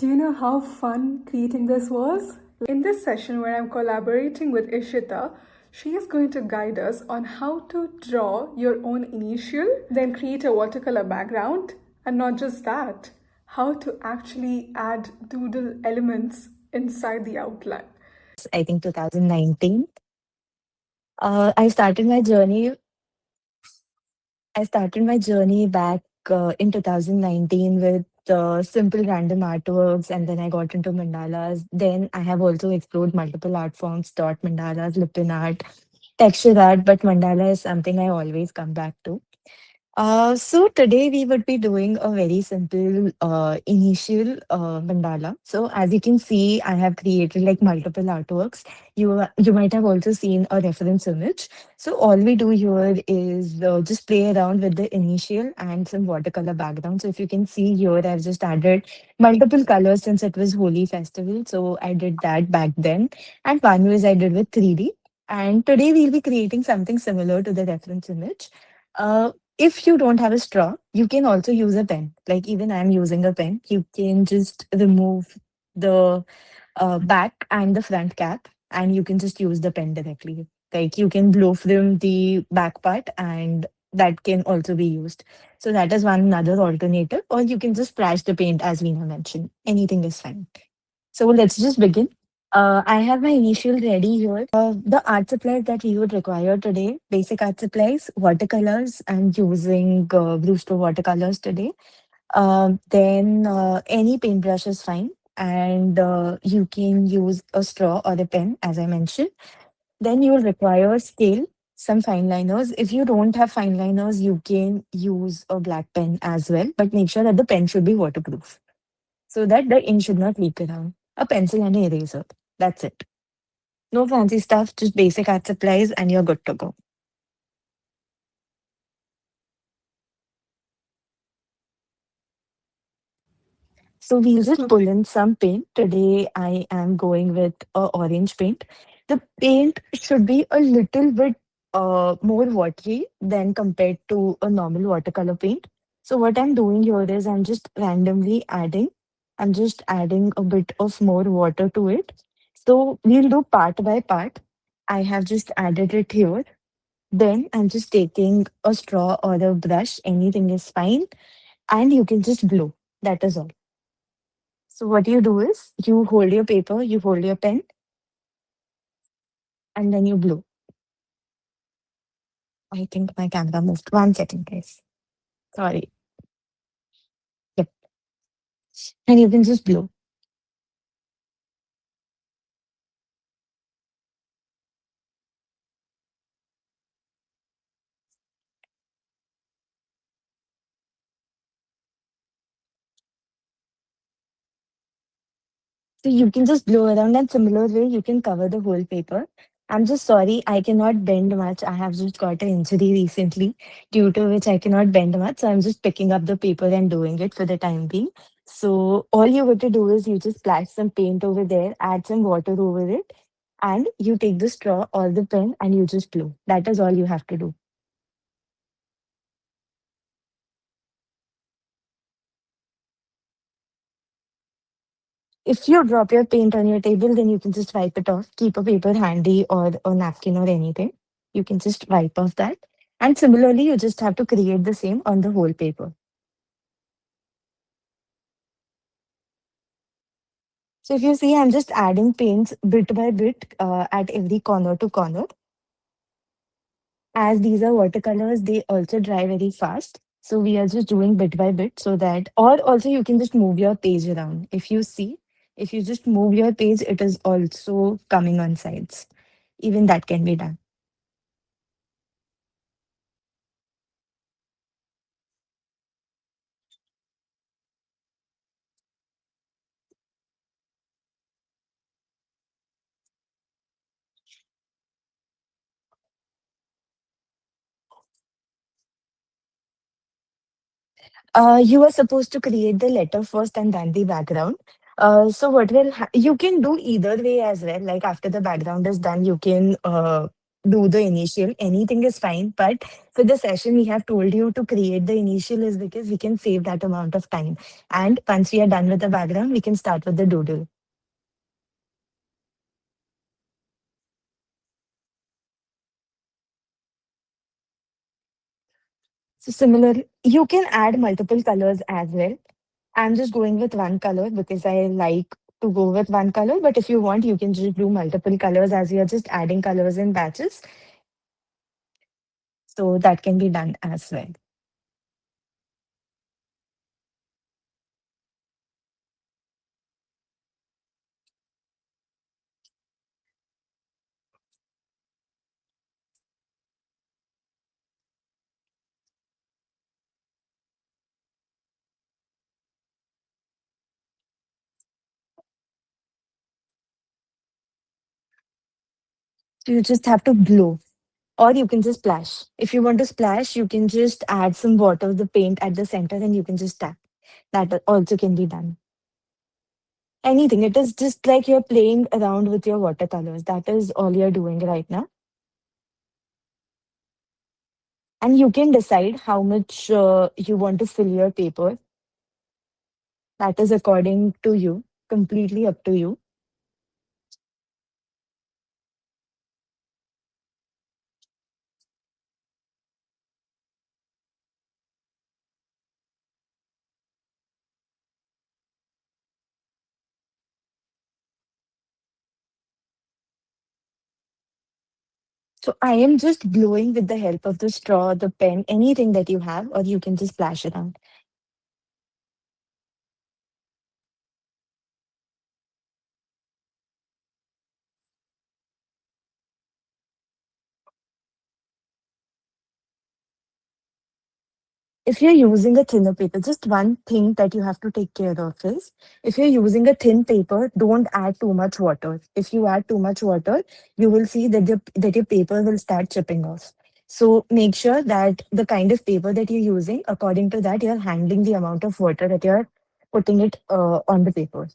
Do you know how fun creating this was? In this session where I'm collaborating with Ishita, she is going to guide us on how to draw your own initial, then create a watercolor background, and not just that, how to actually add doodle elements inside the outline. I think 2019. I started my journey. I started my journey back in 2019 with simple random artworks, and then I got into mandalas. Then I have also explored multiple art forms: dot mandalas, lipin art, texture art. But mandala is something I always come back to. So today we would be doing a very simple initial mandala. So as you can see, I have created like multiple artworks. You might have also seen a reference image. So all we do here is just play around with the initial and some watercolor background. So if you can see here, I've just added multiple colors since it was Holi festival. So I did that back then, and one was I did with 3D. And today we'll be creating something similar to the reference image. If you don't have a straw, you can also use a pen. Like even I'm using a pen. You can just remove the back and the front cap, and you can just use the pen directly. Like you can blow from the back part, and that can also be used. So that is one another alternative. Or you can just splash the paint, as Veena mentioned. Anything is fine. So let's just begin. I have my initial ready here. The art supplies that we would require today, basic art supplies, watercolors. I'm using blue store watercolors today. Then any paintbrush is fine. And you can use a straw or a pen, as I mentioned. Then you'll require scale, some fine liners. If you don't have fine liners, you can use a black pen as well. But make sure that the pen should be waterproof so that the ink should not leak around. A pencil and an eraser. That's it. No fancy stuff, just basic art supplies, and you're good to go. So we'll just pull in some paint. Today I am going with a orange paint. The paint should be a little bit more watery than compared to a normal watercolor paint. So what I'm doing here is I'm just randomly adding. I'm just adding a bit of more water to it. So we'll do part by part. I have just added it here. Then I'm just taking a straw or a brush, anything is fine, and you can just blow. That is all. So what you do is you hold your paper, you hold your pen, and then you blow. I think my camera moved. 1 second, guys. Sorry. Yep. And you can just blow. So you can just blow around, and similar way you can cover the whole paper. I'm just sorry, I cannot bend much. I have just got an injury recently, due to which I cannot bend much. So I'm just picking up the paper and doing it for the time being. So all you got to do is you just splash some paint over there, add some water over it, and you take the straw or the pen and you just blow. That is all you have to do. If you drop your paint on your table, then you can just wipe it off. Keep a paper handy or a napkin or anything. You can just wipe off that. And similarly, you just have to create the same on the whole paper. So if you see, I'm just adding paints bit by bit at every corner to corner. As these are watercolors, they also dry very fast. So we are just doing bit by bit so that, or also you can just move your page around. If you see, if you just move your page, it is also coming on sides. Even that can be done. You are supposed to create the letter first and then the background. So what will you can do either way as well. Like after the background is done, you can do the initial. Anything is fine. But for the session, we have told you to create the initial is because we can save that amount of time. And once we are done with the background, we can start with the doodle. So similar, you can add multiple colors as well. I'm just going with one color because I like to go with one color. But if you want, you can just do multiple colors as you're just adding colors in batches. So that can be done as well. So you just have to blow, or you can just splash. If you want to splash, you can just add some water, the paint at the center, and you can just tap. That also can be done. Anything. It is just like you're playing around with your watercolors. That is all you're doing right now. And you can decide how much you want to fill your paper. That is according to you, completely up to you. So I am just blowing with the help of the straw, the pen, anything that you have, or you can just splash around. If you're using a thinner paper, just one thing that you have to take care of is if you're using a thin paper, don't add too much water. If you add too much water, you will see that that your paper will start chipping off. So make sure that the kind of paper that you're using, according to that, you're handling the amount of water that you're putting it on the paper.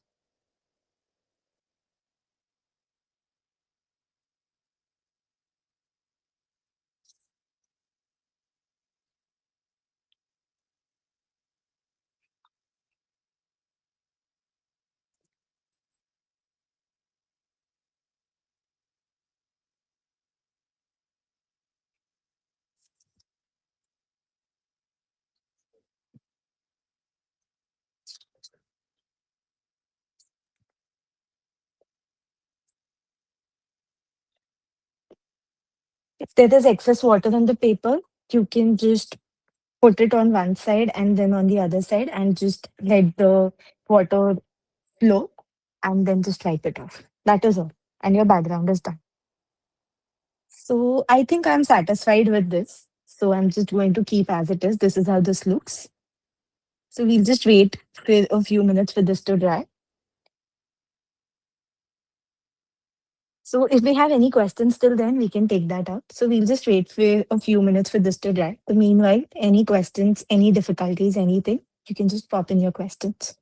If there is excess water on the paper, you can just put it on one side and then on the other side and just let the water flow and then just wipe it off. That is all. And your background is done. So I think I'm satisfied with this. So I'm just going to keep as it is. This is how this looks. So we'll just wait for a few minutes for this to dry. So if we have any questions till then, we can take that up. So we'll just wait for a few minutes for this to dry. So meanwhile, any questions, any difficulties, anything, you can just pop in your questions.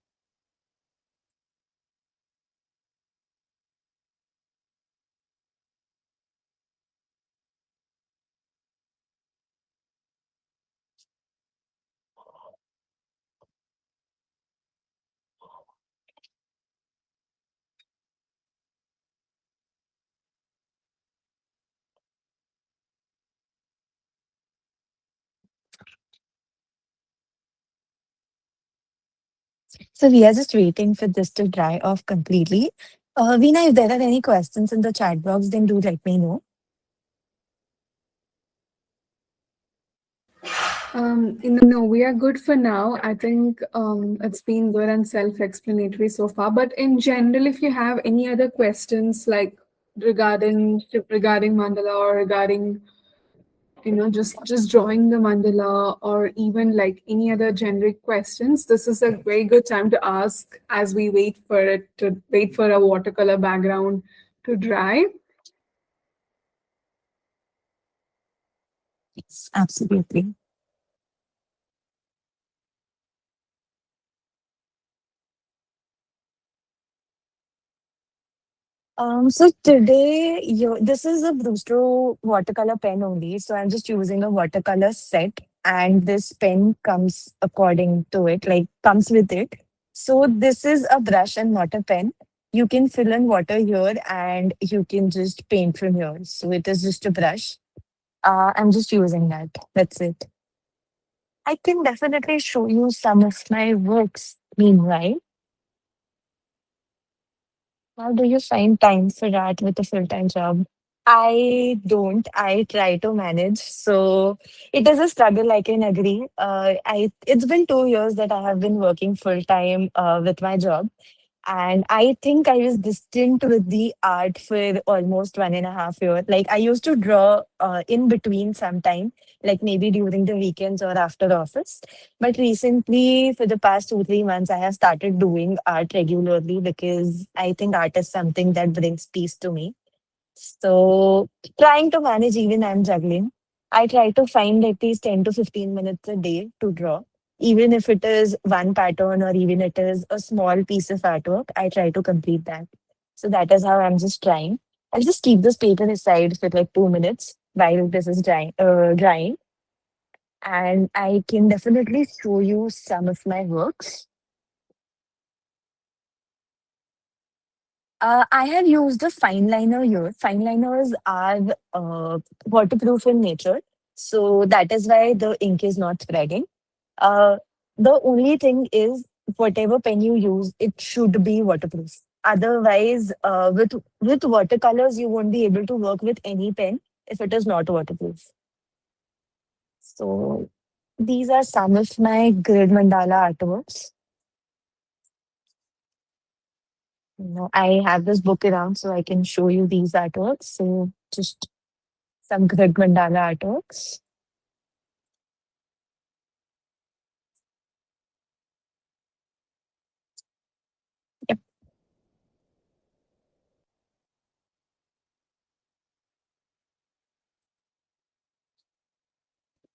So we are just waiting for this to dry off completely. Veena, if there are any questions in the chat box, then do let me know. No, we are good for now. I think it's been good and self-explanatory so far. But in general, if you have any other questions like regarding mandala or regarding just drawing the mandala or even like any other generic questions, this is a very good time to ask as we wait for a watercolor background to dry. Yes, absolutely. So today, this is a Brustro watercolor pen only. So I'm just using a watercolor set, and this pen comes according to it, like comes with it. So this is a brush and not a pen. You can fill in water here, and you can just paint from here. So it is just a brush. I'm just using that. That's it. I can definitely show you some of my works. Meanwhile, how do you find time for that with a full-time job? I don't. I try to manage. So it is a struggle, I can agree. It's been 2 years that I have been working full-time with my job. And I think I was distant with the art for almost 1.5 years. Like I used to draw in between sometime, like maybe during the weekends or after office. But recently, for the past 2, 3 months, I have started doing art regularly because I think art is something that brings peace to me. So trying to manage, even I'm juggling. I try to find at least 10 to 15 minutes a day to draw. Even if it is one pattern or even it is a small piece of artwork, I try to complete that. So that is how I'm just trying. I'll just keep this paper aside for like 2 minutes while this is drying. And I can definitely show you some of my works. I have used a fine liner here. Fine liners are waterproof in nature, so that is why the ink is not spreading. Uh, the only thing is, whatever pen you use, it should be waterproof. Otherwise, with watercolors, you won't be able to work with any pen if it is not waterproof. So these are some of my grid mandala artworks. I have this book around so I can show you these artworks. So just some grid mandala artworks. Yep.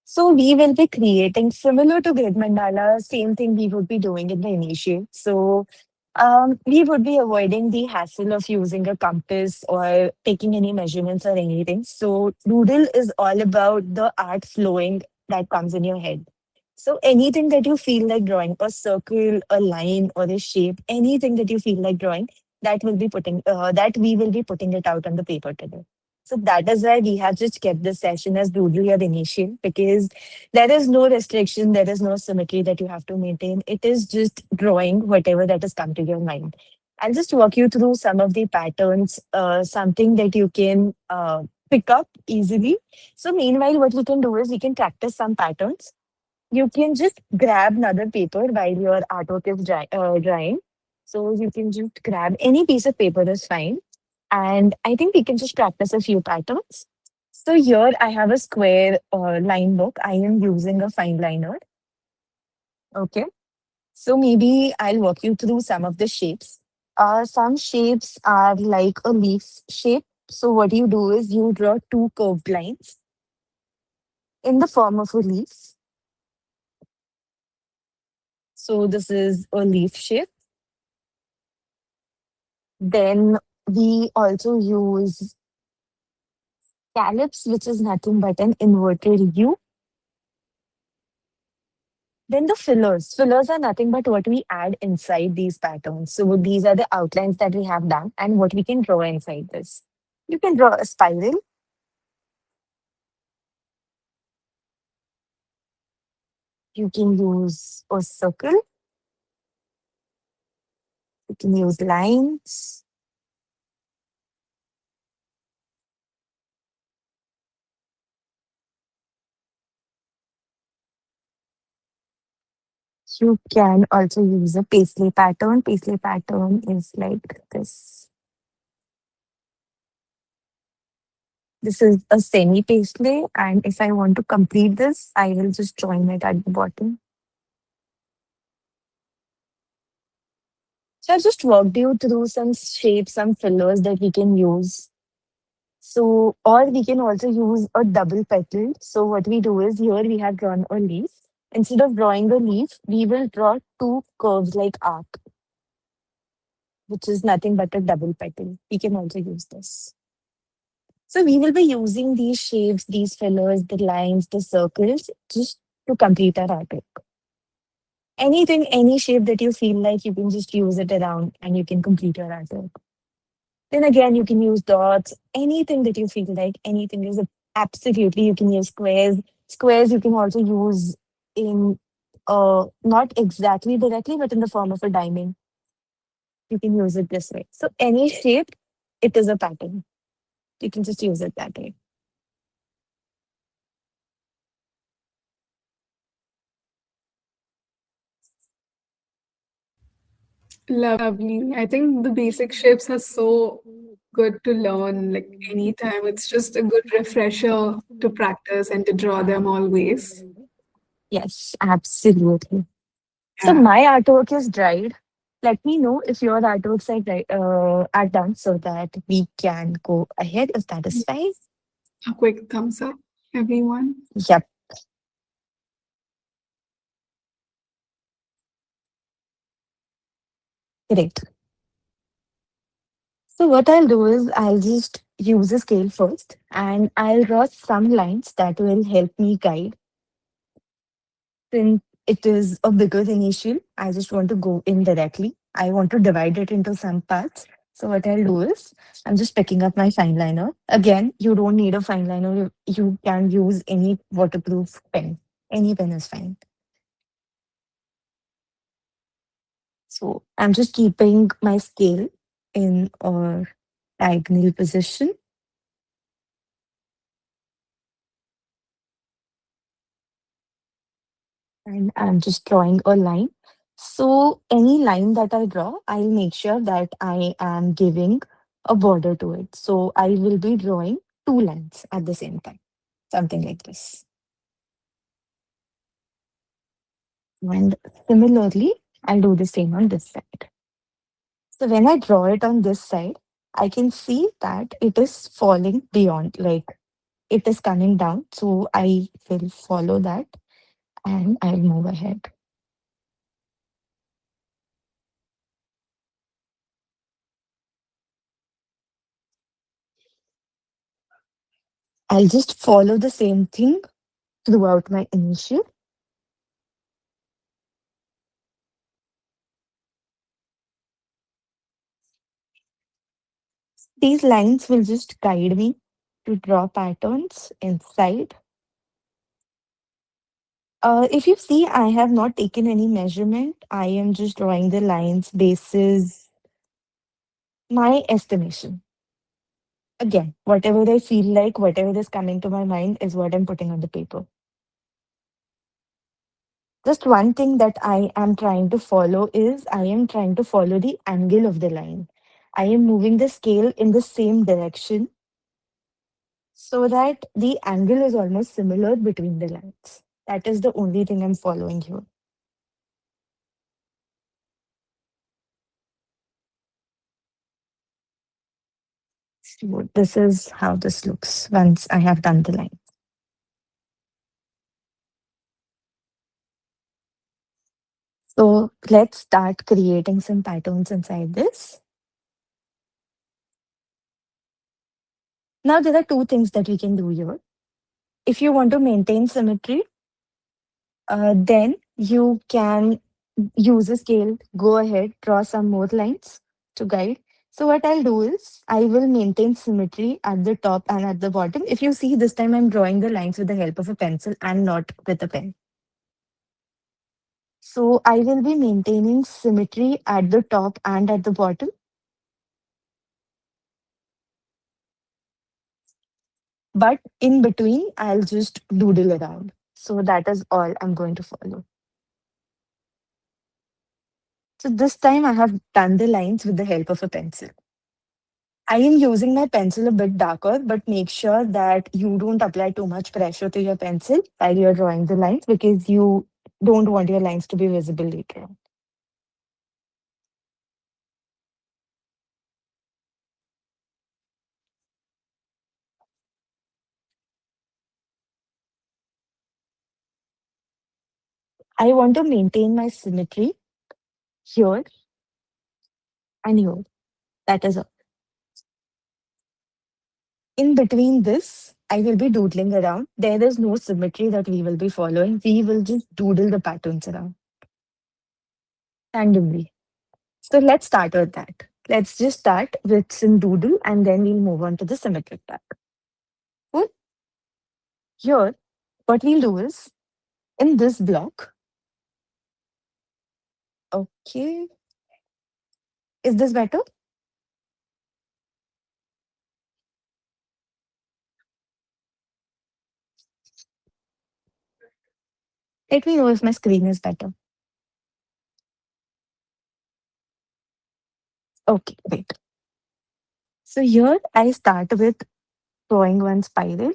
So we will be creating similar to grid mandala, same thing we would be doing in the initiate. So we would be avoiding the hassle of using a compass or taking any measurements or anything. So Doodle is all about the art flowing that comes in your head. So anything that you feel like drawing, a circle, a line, or a shape, anything that you feel like drawing, that we will be putting it out on the paper today. So that is why we have just kept this session as Doodle or Initial, because there is no restriction, there is no symmetry that you have to maintain. It is just drawing whatever that has come to your mind. I'll just walk you through some of the patterns, something that you can pick up easily. So, meanwhile, what we can do is we can practice some patterns. You can just grab another paper while your artwork is drying. So, you can just grab any piece of paper is fine, and I think we can just practice a few patterns. So here I have a square line book. I am using a fine liner. Okay. So maybe I'll walk you through some of the shapes. Some shapes are like a leaf shape. So what you do is you draw two curved lines in the form of a leaf. So this is a leaf shape. Then we also use calyps, which is nothing but an inverted U. Then the fillers. Fillers are nothing but what we add inside these patterns. So these are the outlines that we have done and what we can draw inside this. You can draw a spiral. You can use a circle. You can use lines. You can also use a paisley pattern. Paisley pattern is like this. This is a semi paisley, and if I want to complete this, I will just join it at the bottom. So I've just walked you through some shapes, some fillers that we can use. So, or we can also use a double petal. So, what we do is here we have drawn a leaf. Instead of drawing a leaf, we will draw two curves like arc. which is nothing but a double petal. We can also use this. So we will be using these shapes, these fillers, the lines, the circles, just to complete our artwork. Anything, any shape that you feel like, you can just use it around and you can complete your artwork. Then again, you can use dots, anything that you feel like, anything is absolutely, you can use squares. Squares you can also use in not exactly directly, but in the form of a diamond. You can use it this way. So any shape, it is a pattern. You can just use it that way. Lovely. I think the basic shapes are so good to learn like anytime. It's just a good refresher to practice and to draw them always. Yes, absolutely. So Yeah. my artwork is dried. Let me know if your artworks are done so that we can go ahead if that is fine. A quick thumbs up, everyone. Yep, great. So what I'll do is I'll just use a scale first and I'll draw some lines that will help me guide. Since it is a bigger initial, I just want to go in directly. I want to divide it into some parts. So what I'll do is I'm just picking up my fine liner. Again, you don't need a fine liner. You can use any waterproof pen. Any pen is fine. So I'm just keeping my scale in a diagonal position and I'm just drawing a line. So any line that I draw, I'll make sure that I am giving a border to it. So I will be drawing two lines at the same time, something like this. And similarly, I'll do the same on this side. So when I draw it on this side, I can see that it is falling beyond, like it is coming down. So I will follow that and I'll move ahead. I'll just follow the same thing throughout my initial. These lines will just guide me to draw patterns inside. If you see, I have not taken any measurement. I am just drawing the lines basis my estimation. Again, whatever I feel like, whatever is coming to my mind is what I'm putting on the paper. Just one thing that I am trying to follow is I am trying to follow the angle of the line. I am moving the scale in the same direction so that the angle is almost similar between the lines. That is the only thing I'm following here. So this is how this looks once I have done the line. So let's start creating some patterns inside this. Now there are two things that we can do here. If you want to maintain symmetry, then you can use a scale, go ahead, draw some more lines to guide. So what I'll do is I will maintain symmetry at the top and at the bottom. If you see this time I'm drawing the lines with the help of a pencil and not with a pen. So I will be maintaining symmetry at the top and at the bottom. But in between, I'll just doodle around. So that is all I'm going to follow. So this time I have done the lines with the help of a pencil. I am using my pencil a bit darker, but make sure that you don't apply too much pressure to your pencil while you're drawing the lines because you don't want your lines to be visible later on. I want to maintain my symmetry here and here. That is all. In between this, I will be doodling around. There is no symmetry that we will be following. We will just doodle the patterns around randomly. So let's start with that. Let's just start with some doodle and then we'll move on to the symmetric part. Cool. Here, what we'll do is in this block, okay, is this better? Let me know if my screen is better. Okay, great. So here I start with drawing one spiral,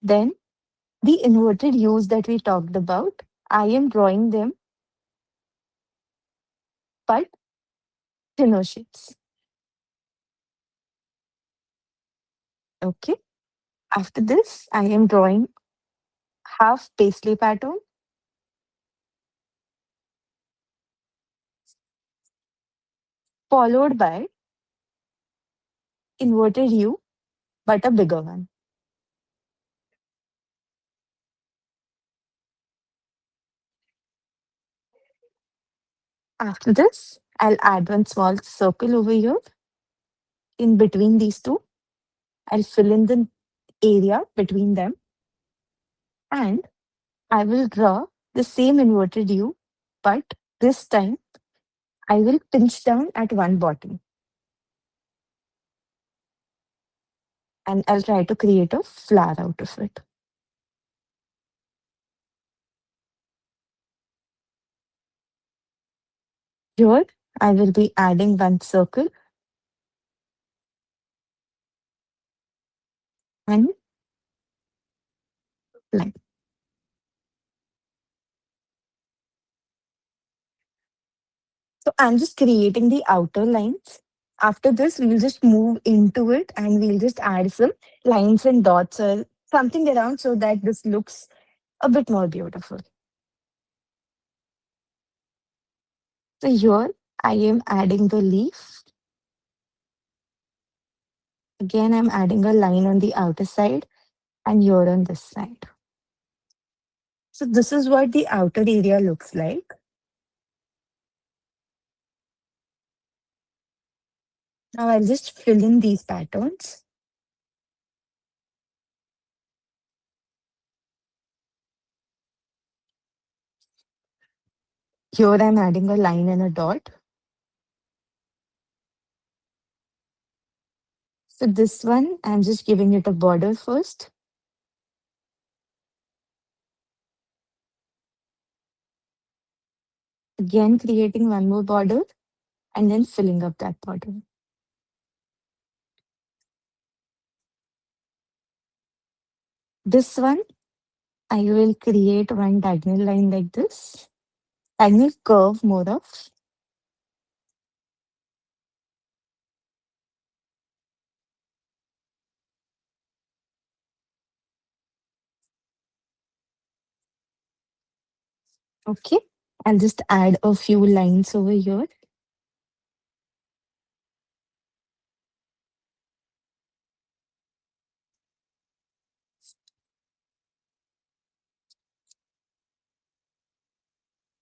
then the inverted U's that we talked about. I am drawing them, but thinner shapes. Okay. After this, I am drawing half paisley pattern, followed by inverted U, but a bigger one. After this, I'll add one small circle over here in between these two. I'll fill in the area between them and I will draw the same inverted U, but this time I will pinch down at one bottom and I'll try to create a flower out of it. Here, I will be adding one circle and line. So I'm just creating the outer lines. After this, we'll just move into it and we'll just add some lines and dots or something around so that this looks a bit more beautiful. So here I am adding the leaf. Again, I'm adding a line on the outer side and here on this side. So this is what the outer area looks like. Now I'll just fill in these patterns. Here I'm adding a line and a dot. So this one, I'm just giving it a border first. Again, creating one more border and then filling up that border. This one, I will create one diagonal line like this. Diagonal curve more of. Okay. I'll just add a few lines over here.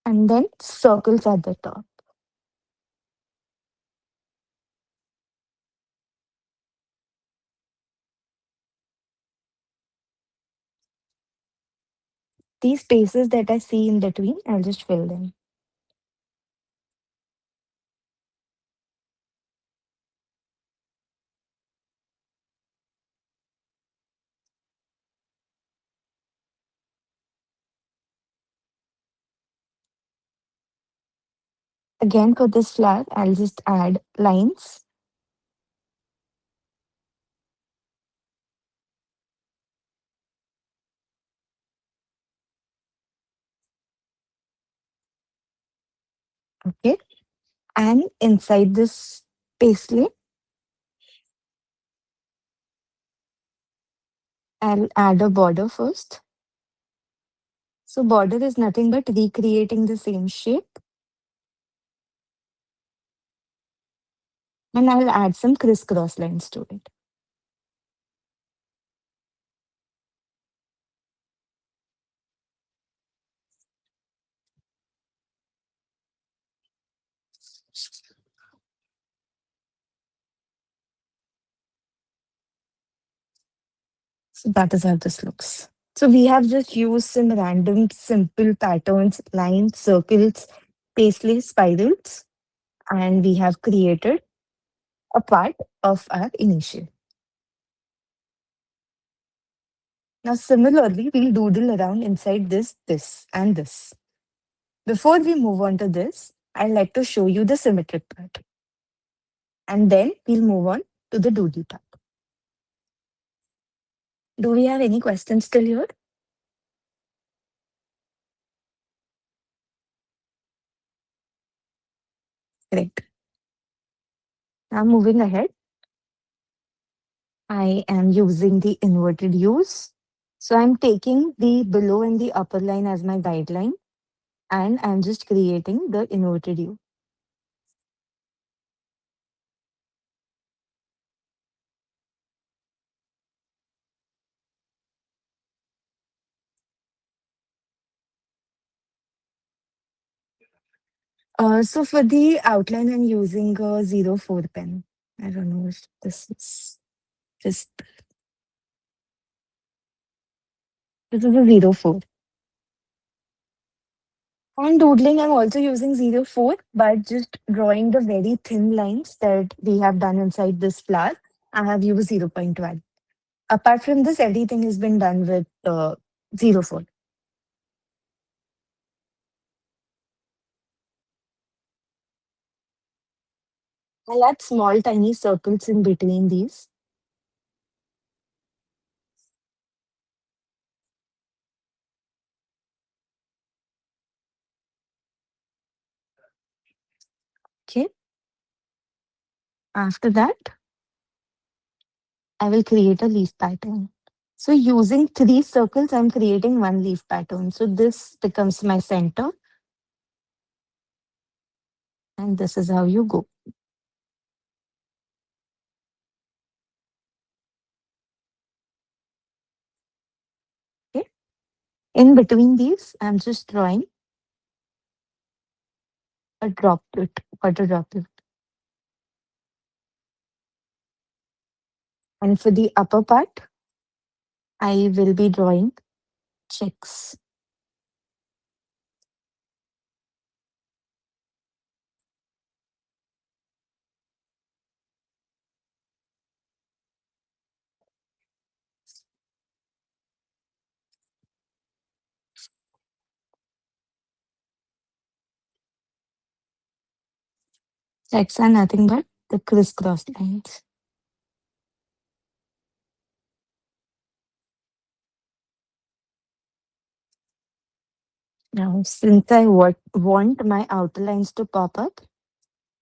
And then circles at the top. These spaces that I see in between, I'll just fill them. Again, for this flower, I'll just add lines. Okay. And inside this paisley, I'll add a border first. So border is nothing but recreating the same shape. And I'll add some crisscross lines to it. So that is how this looks. So we have just used some random simple patterns, lines, circles, paisley spirals, and we have created a part of our initial. Now similarly, we'll doodle around inside this, and this. Before we move on to this, I'd like to show you the symmetric part. And then we'll move on to the doodle part. Do we have any questions still here? Great. Now moving ahead, I am using the inverted U's. So I'm taking the below and the upper line as my guideline, and I'm just creating the inverted U. So for the outline, I'm using a 04 pen. I don't know if this is just, this is a 04. On doodling, I'm also using 04, but just drawing the very thin lines that we have done inside this flower, I have used 0.1. Apart from this, everything has been done with 04. I'll add small, tiny circles in between these. Okay. After that, I will create a leaf pattern. So using 3 circles, I'm creating 1 leaf pattern. So this becomes my center. And this is how you go. Okay. In between these, I'm just drawing a droplet, water droplet. And for the upper part, I will be drawing checks. Checks are nothing but the crisscross lines. Now, since I want my outer lines to pop up,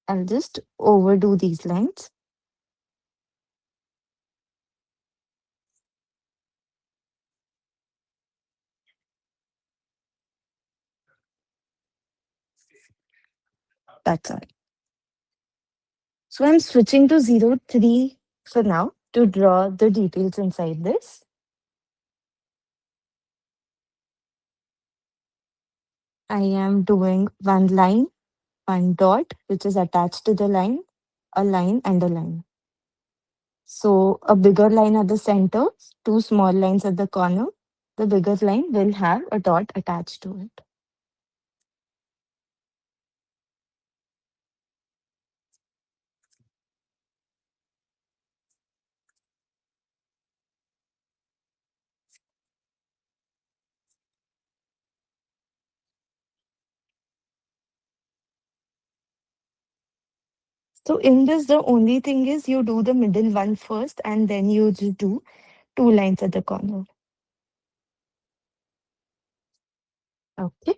I'll just overdo these lines. That's all. So I'm switching to 03 for now to draw the details inside this. I am doing 1 line, 1 dot, which is attached to the line, a line, and a line. So a bigger line at the center, 2 small lines at the corner. The bigger line will have a dot attached to it. So in this, the only thing is you do the middle one first and then you just do 2 lines at the corner. Okay.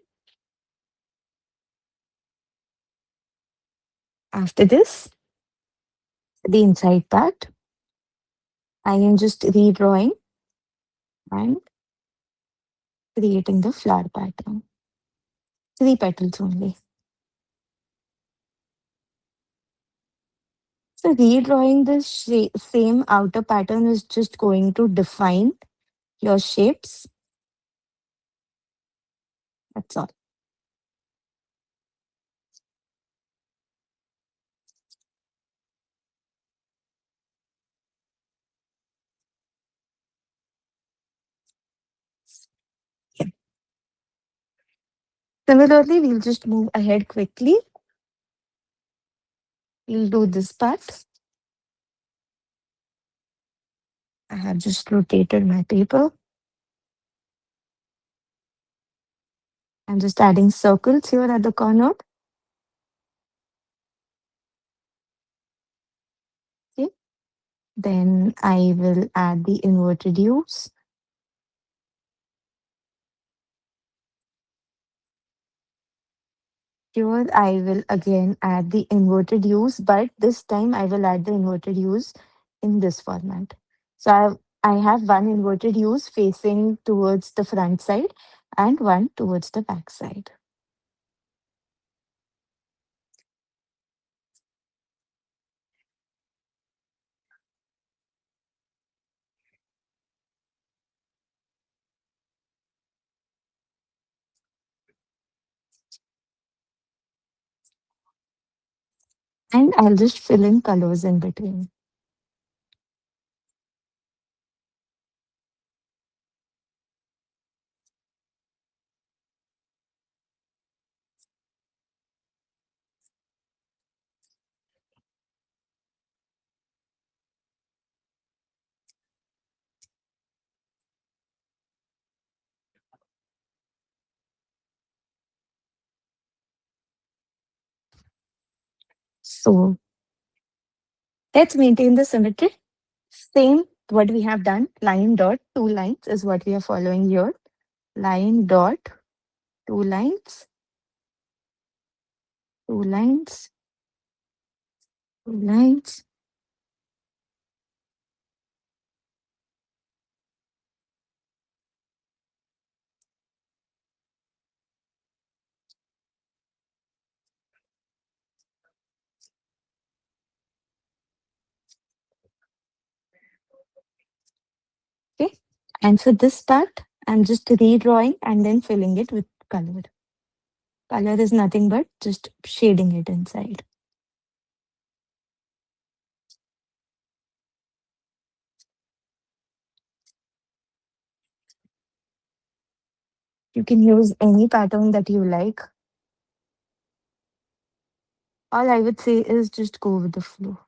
After this, the inside part, I am just redrawing and creating the flower pattern. Three petals only. So redrawing the same outer pattern is just going to define your shapes. That's all. Yeah. Similarly, we'll just move ahead quickly. We'll do this part. I have just rotated my paper. I'm just adding circles here at the corner. Okay. Then I will add the inverted U's. Here I will again add the inverted U's, but this time I will add the inverted U's in this format. So I have one inverted U's facing towards the front side and one towards the back side. And I'll just fill in colors in between. So let's maintain the symmetry. Same what we have done. Line dot, two lines is what we are following here. Line dot, two lines, two lines, two lines. Okay. And for this part, I'm just redrawing and then filling it with color. Color is nothing but just shading it inside. You can use any pattern that you like. All I would say is just go with the flow.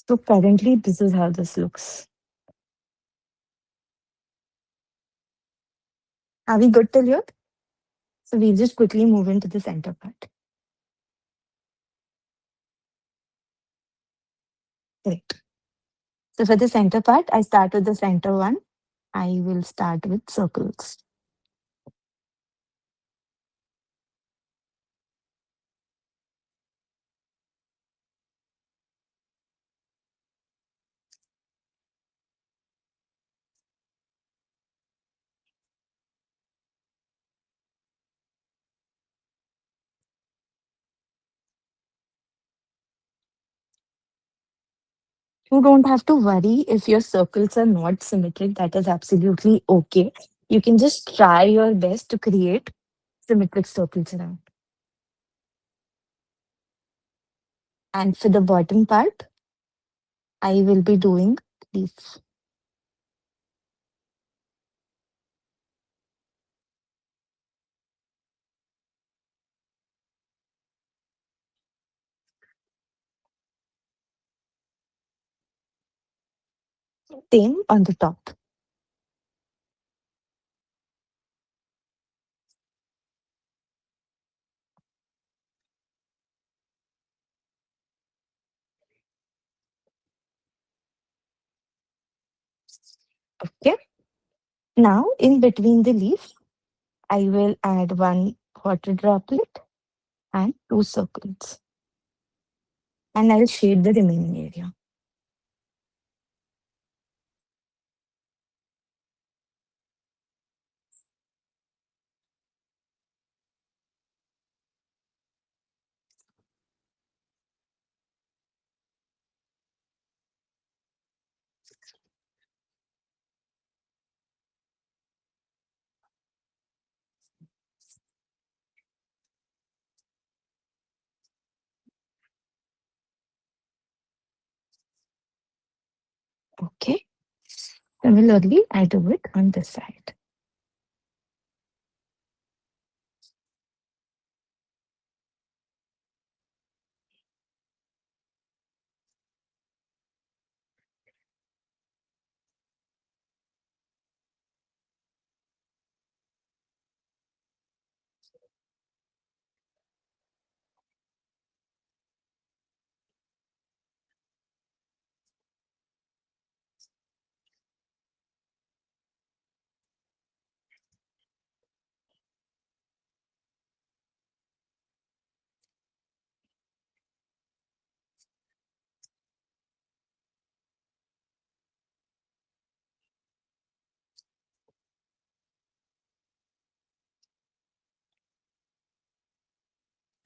So currently, this is how this looks. Are we good till here? So we'll just quickly move into the center part. Great. So for the center part, I start with the center one. I will start with circles. You don't have to worry if your circles are not symmetric. That is absolutely okay. You can just try your best to create symmetric circles around. And for the bottom part, I will be doing leaf. Same on the top. Okay. Now, in between the leaf, I will add one water droplet and two circles. And I'll shade the remaining area. Okay. Similarly, I do it on this side.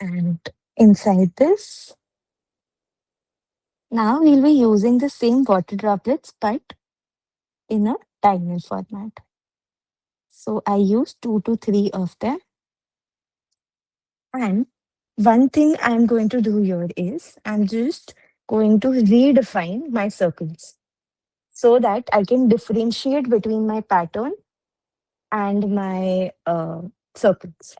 And inside this, now we'll be using the same water droplets but in a tiny format. So I use 2 to 3 of them. And one thing I'm going to do here is I'm just going to redefine my circles so that I can differentiate between my pattern and my circles.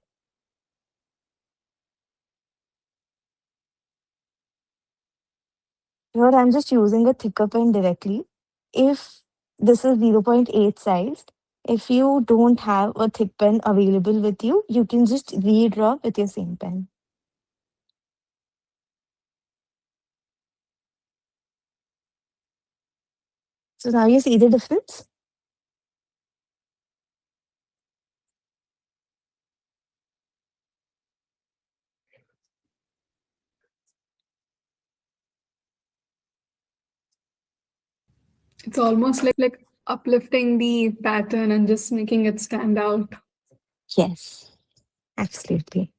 Here I'm just using a thicker pen directly. If this is 0.8 size, if you don't have a thick pen available with you, you can just redraw with your same pen. So now you see the difference? It's almost like uplifting the pattern and just making it stand out. Yes, absolutely.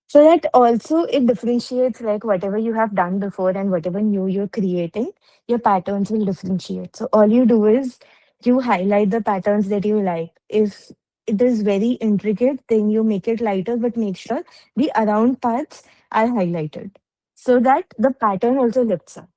So that also it differentiates like whatever you have done before and whatever new you're creating, your patterns will differentiate. So all you do is you highlight the patterns that you like. If it is very intricate, then you make it lighter, but make sure the around parts are highlighted so that the pattern also lifts up.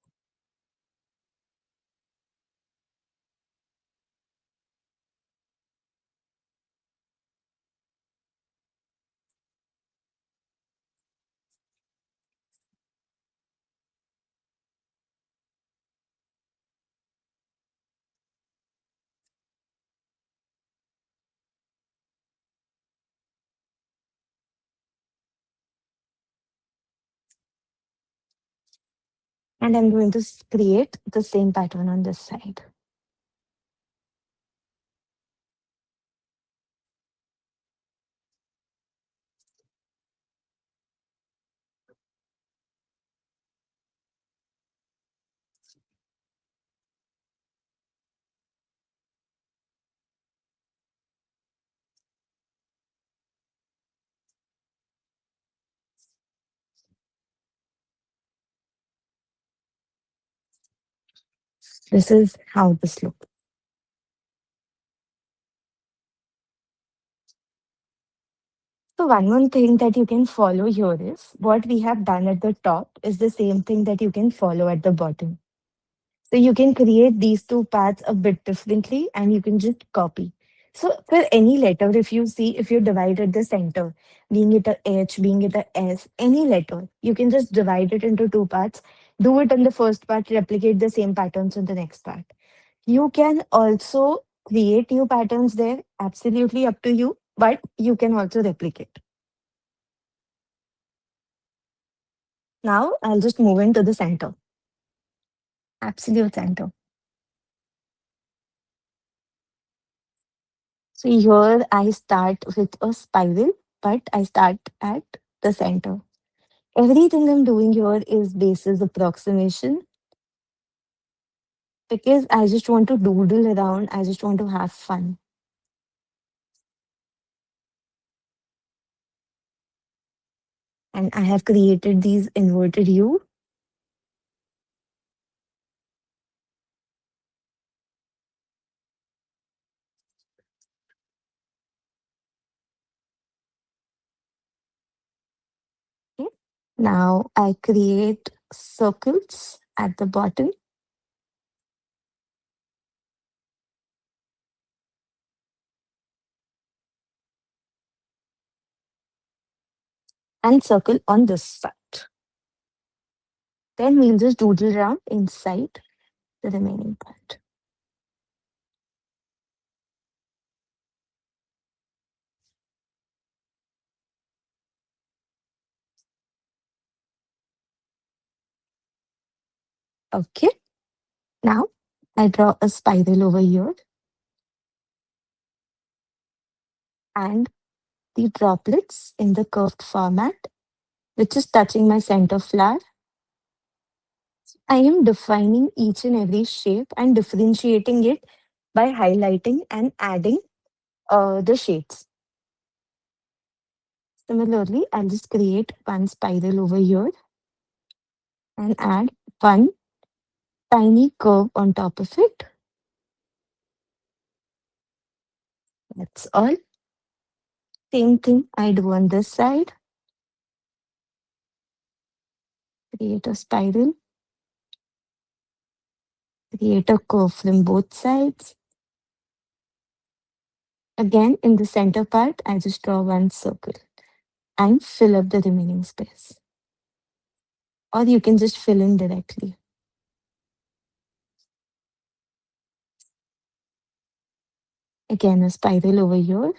And I'm going to create the same pattern on this side. This is how this looks. So one more thing that you can follow here is what we have done at the top is the same thing that you can follow at the bottom. So you can create these two paths a bit differently and you can just copy. So for any letter, if you see, if you divide at the center, being it a H, being it a S, any letter, you can just divide it into two parts. Do it on the first part, replicate the same patterns on the next part. You can also create new patterns there, absolutely up to you, but you can also replicate. Now I'll just move into the center, absolute center. So here I start with a spiral but I start at the center. Everything I'm doing here is basis approximation because I just want to doodle around, I just want to have fun. And I have created these inverted U okay? Now I create circles at the bottom and circle on this side. Then we'll just doodle around inside the remaining part. Okay, now I draw a spiral over here and the droplets in the curved format, which is touching my center flower. I am defining each and every shape and differentiating it by highlighting and adding the shades. Similarly, I'll just create one spiral over here and add one tiny curve on top of it. That's all. Same thing I do on this side. Create a spiral, create a curve from both sides. Again, in the center part, I just draw one circle and fill up the remaining space. Or you can just fill in directly. Again, a spiral over here.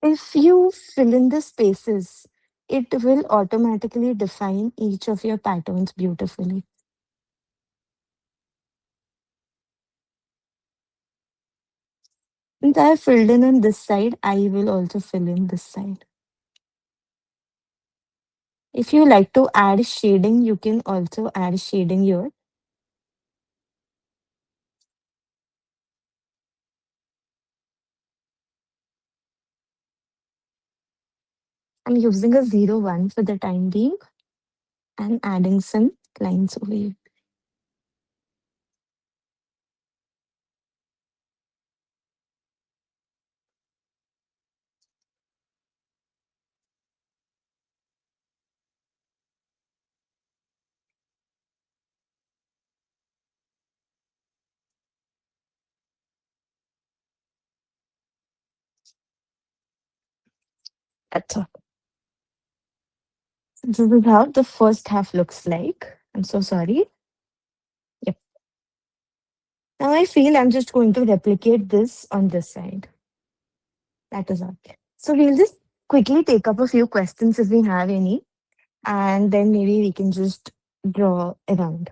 If you fill in the spaces, it will automatically define each of your patterns beautifully. Since I have filled in on this side, I will also fill in this side. If you like to add shading, you can also add shading here. I'm using a 0, 1 for the time being and adding some lines over here. That's all. This is how the first half looks like. I'm so sorry. Yep. Now I feel I'm just going to replicate this on this side. That is all. So we'll just quickly take up a few questions if we have any, and then maybe we can just draw around.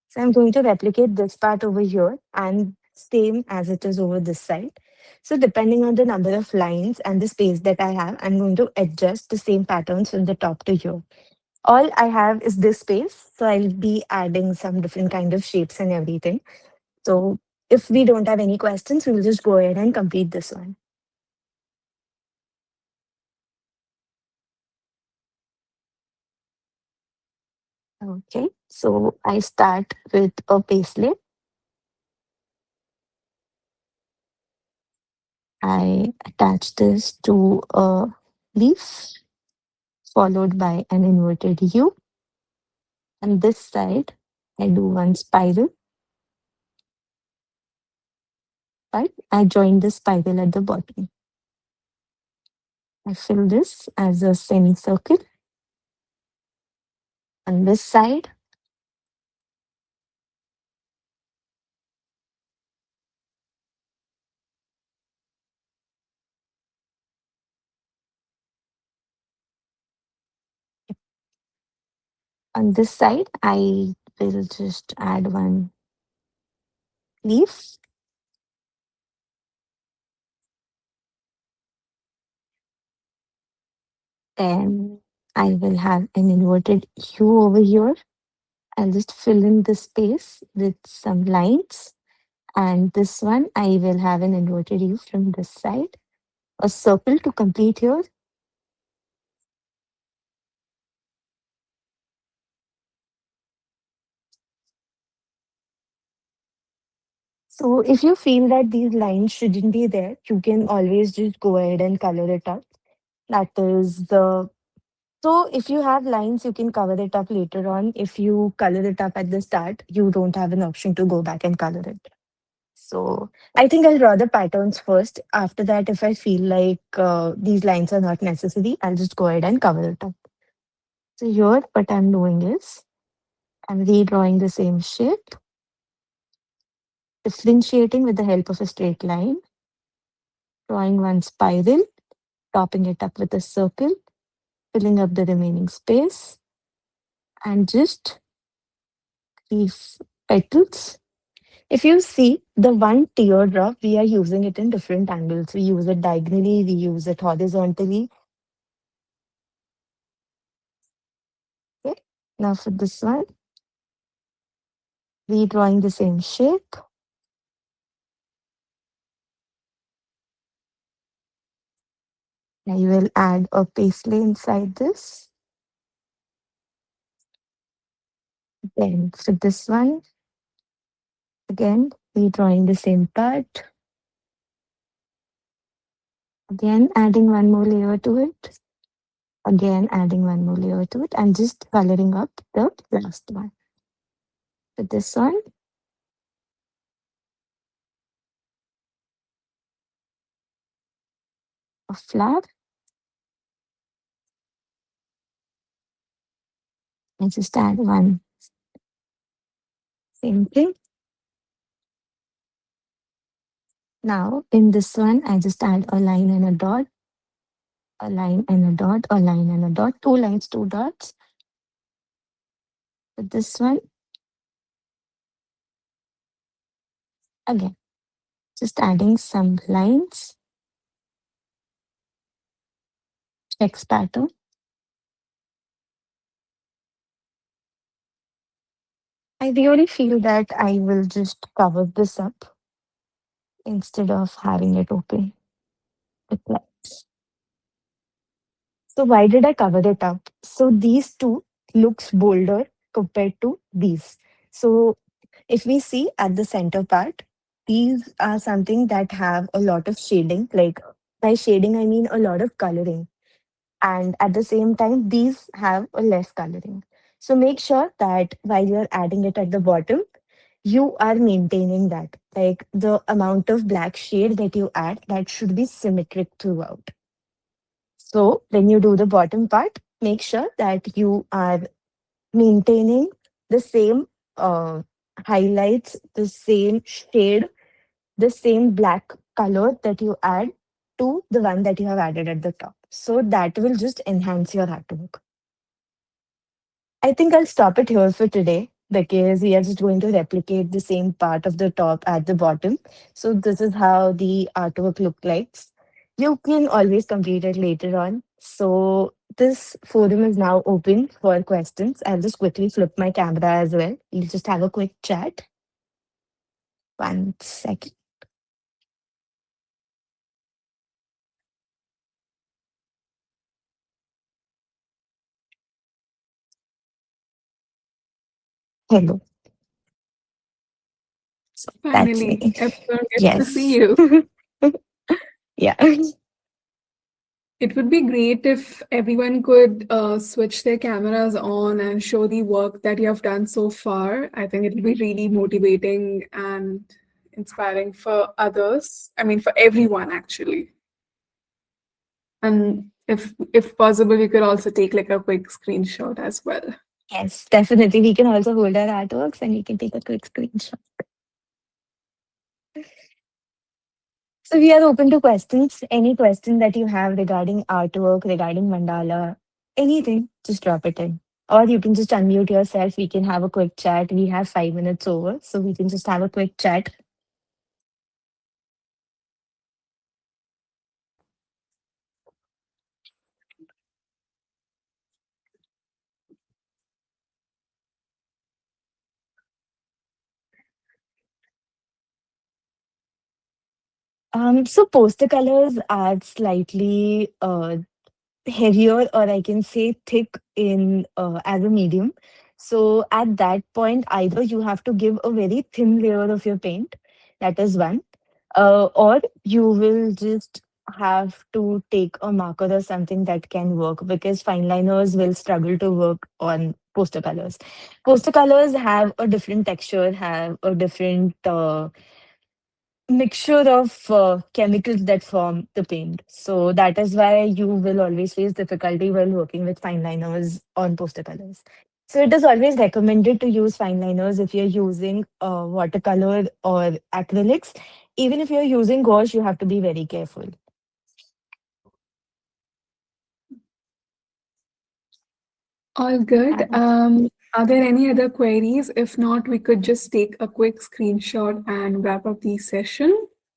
So I'm going to replicate this part over here and same as it is over this side. So depending on the number of lines and the space that I have, I'm going to adjust the same patterns from the top to here. All I have is this space, so I'll be adding some different kind of shapes and everything. So if we don't have any questions, we'll just go ahead and complete this one. Okay, so I start with a paisley. I attach this to a leaf followed by an inverted U. On this side, I do one spiral, but I join the spiral at the bottom. I fill this as a semicircle. On this side, On this side, I will just add one leaf. Then I will have an inverted U over here. I'll just fill in the space with some lines. And this one, I will have an inverted U from this side. A circle to complete here. So if you feel that these lines shouldn't be there, you can always just go ahead and color it up. That is the So if you have lines, you can cover it up later on. If you color it up at the start, you don't have an option to go back and color it. So I think I'll draw the patterns first. After that, if I feel like these lines are not necessary, I'll just go ahead and cover it up. So here, what I'm doing is I'm redrawing the same shape, differentiating with the help of a straight line, drawing one spiral, topping it up with a circle, filling up the remaining space, and just leave petals. If you see the one teardrop, we are using it in different angles. We use it diagonally, we use it horizontally. Okay. Now for this one, redrawing the same shape. I will add a paisley inside this. Then for this one, again, redrawing the same part. Again, adding one more layer to it. Again, adding one more layer to it and just coloring up the last one. For this one, a flower. And just add one. Same thing. Now, in this one, I just add a line and a dot, a line and a dot, a line and a dot, two lines, two dots. With this one, again, just adding some lines, checks pattern. I really feel that I will just cover this up instead of having it open with lines. So why did I cover it up? So these two looks bolder compared to these. So if we see at the center part, these are something that have a lot of shading. Like by shading, I mean a lot of coloring. And at the same time, these have a less coloring. So make sure that while you're adding it at the bottom, you are maintaining that. Like the amount of black shade that you add, that should be symmetric throughout. So when you do the bottom part, make sure that you are maintaining the same uh, highlights, the same shade, the same black color that you add to the one that you have added at the top. So that will just enhance your artwork. I think I'll stop it here for today because we are just going to replicate the same part of the top at the bottom. So this is how the artwork look like. You can always complete it later on. So this forum is now open for questions. I'll just quickly flip my camera as well. We'll just have a quick chat. One second. Hello. So that's me. Finally, everyone gets to see Yes. you. Yeah. It would be great if everyone could switch their cameras on and show the work that you have done so far. I think it would be really motivating and inspiring for others. I mean, for everyone, actually. And if possible, you could also take like a quick screenshot as well. Yes, definitely. We can also hold our artworks and we can take a quick screenshot. So we are open to questions. Any question that you have regarding artwork, regarding mandala, anything, just drop it in. Or you can just unmute yourself. We can have a quick chat. We have 5 minutes over, so we can just have a quick chat. So poster colors are slightly heavier, or I can say thick in as a medium. So at that point, either you have to give a very thin layer of your paint, that is one, or you will just have to take a marker or something that can work, because fine liners will struggle to work on poster colors. Poster colors have a different texture, have a different mixture of chemicals that form the paint. So that is why you will always face difficulty while working with fine liners on poster colors. So it is always recommended to use fine liners if you're using watercolor or acrylics. Even if you're using gouache, you have to be very careful. All good. And Are there any other queries? If not, we could just take a quick screenshot and wrap up the session.